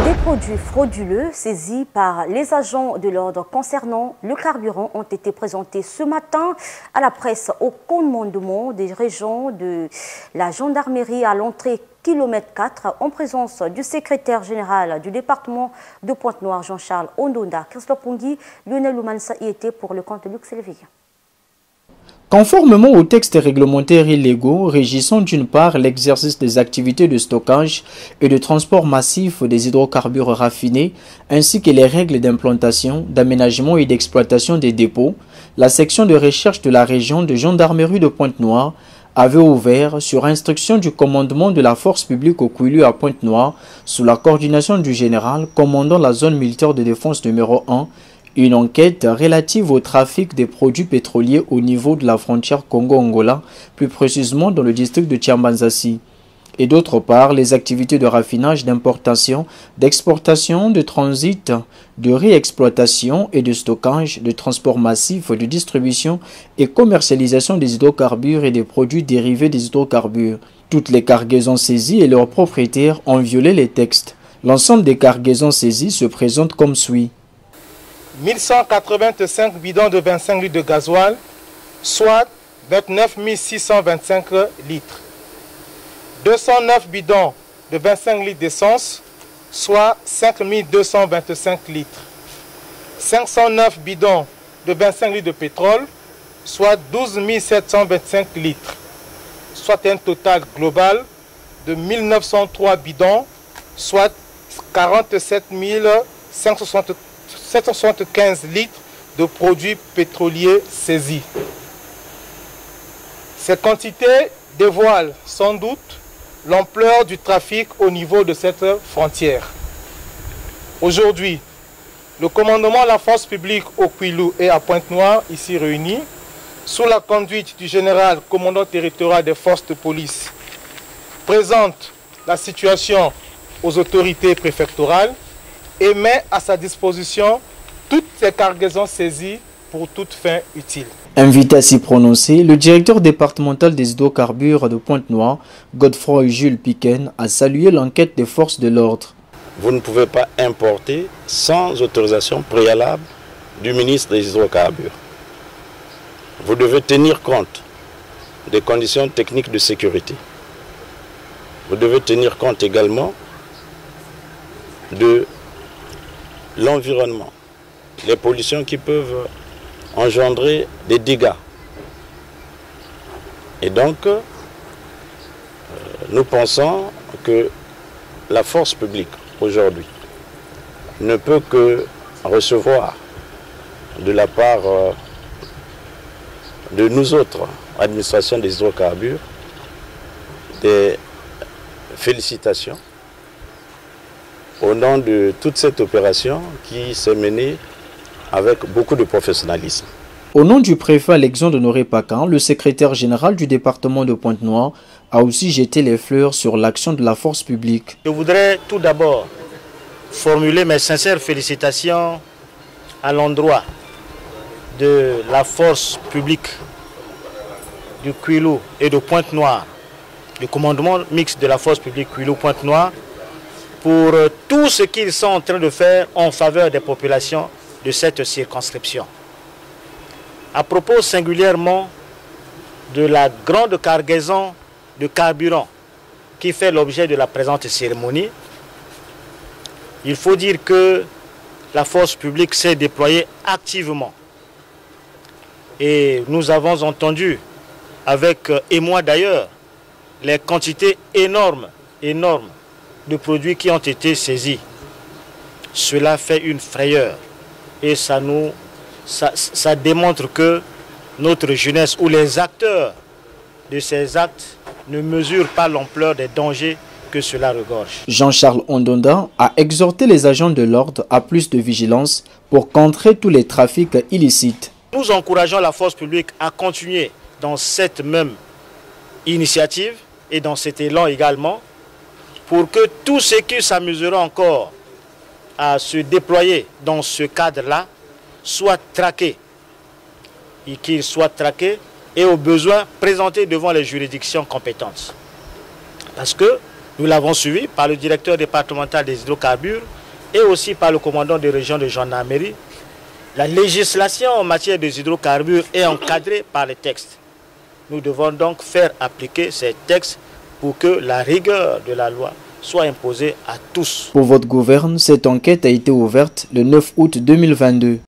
Des produits frauduleux saisis par les agents de l'ordre concernant le carburant ont été présentés ce matin à la presse au commandement des régions de la gendarmerie à l'entrée kilomètre 4 en présence du secrétaire général du département de Pointe-Noire, Jean-Charles Ondonda. Christophe Pongui, Lionel Oumansa y était pour le compte de Luxe Télévision. Conformément aux textes réglementaires illégaux régissant d'une part l'exercice des activités de stockage et de transport massif des hydrocarbures raffinés, ainsi que les règles d'implantation, d'aménagement et d'exploitation des dépôts, la section de recherche de la région de gendarmerie de Pointe-Noire avait ouvert, sur instruction du commandement de la force publique au Kouilou à Pointe-Noire, sous la coordination du général commandant la zone militaire de défense numéro 1, une enquête relative au trafic des produits pétroliers au niveau de la frontière Congo-Angola, plus précisément dans le district de Tiambanzassi. Et d'autre part, les activités de raffinage, d'importation, d'exportation, de transit, de réexploitation et de stockage, de transport massif, de distribution et commercialisation des hydrocarbures et des produits dérivés des hydrocarbures. Toutes les cargaisons saisies et leurs propriétaires ont violé les textes. L'ensemble des cargaisons saisies se présente comme suit. 1185 bidons de 25 litres de gasoil, soit 29 625 litres. 209 bidons de 25 litres d'essence, soit 5 225 litres. 509 bidons de 25 litres de pétrole, soit 12 725 litres. Soit un total global de 1903 bidons, soit 47 775 litres de produits pétroliers saisis. Cette quantité dévoile sans doute l'ampleur du trafic au niveau de cette frontière. Aujourd'hui, le commandement de la force publique au Kouilou et à Pointe-Noire, ici réunis, sous la conduite du général commandant territorial des forces de police, présente la situation aux autorités préfectorales et met à sa disposition toutes ces cargaisons saisies pour toute fin utile. Invité à s'y prononcer, le directeur départemental des hydrocarbures de Pointe-Noire, Godefroy Jules Piquen, a salué l'enquête des forces de l'ordre. Vous ne pouvez pas importer sans autorisation préalable du ministre des hydrocarbures. Vous devez tenir compte des conditions techniques de sécurité. Vous devez tenir compte également de l'environnement, les pollutions qui peuvent engendrer des dégâts. Et donc, nous pensons que la force publique aujourd'hui ne peut que recevoir de la part de nous autres, administration des hydrocarbures, des félicitations au nom de toute cette opération qui s'est menée avec beaucoup de professionnalisme. Au nom du préfet Alexandre Honoré Pacan, le secrétaire général du département de Pointe-Noire a aussi jeté les fleurs sur l'action de la force publique. Je voudrais tout d'abord formuler mes sincères félicitations à l'endroit de la force publique du Kouilou et de Pointe-Noire, le commandement mixte de la force publique Kouilou-Pointe-Noire, pour tout ce qu'ils sont en train de faire en faveur des populations de cette circonscription. À propos singulièrement de la grande cargaison de carburant qui fait l'objet de la présente cérémonie, il faut dire que la force publique s'est déployée activement. Et nous avons entendu, avec émoi d'ailleurs, les quantités énormes de produits qui ont été saisis. Cela fait une frayeur et ça démontre que notre jeunesse ou les acteurs de ces actes ne mesurent pas l'ampleur des dangers que cela regorge. Jean-Charles Ondonda a exhorté les agents de l'ordre à plus de vigilance pour contrer tous les trafics illicites. Nous encourageons la force publique à continuer dans cette même initiative et dans cet élan également, pour que tous ceux qui s'amuseront encore à se déployer dans ce cadre-là soient traqués. Et qu'ils soient traqués et au besoin présentés devant les juridictions compétentes. Parce que nous l'avons suivi par le directeur départemental des hydrocarbures, et aussi par le commandant de région de gendarmerie, la législation en matière des hydrocarbures est encadrée par les textes. Nous devons donc faire appliquer ces textes pour que la rigueur de la loi soit imposée à tous. Pour votre gouverne, cette enquête a été ouverte le 9 août 2022.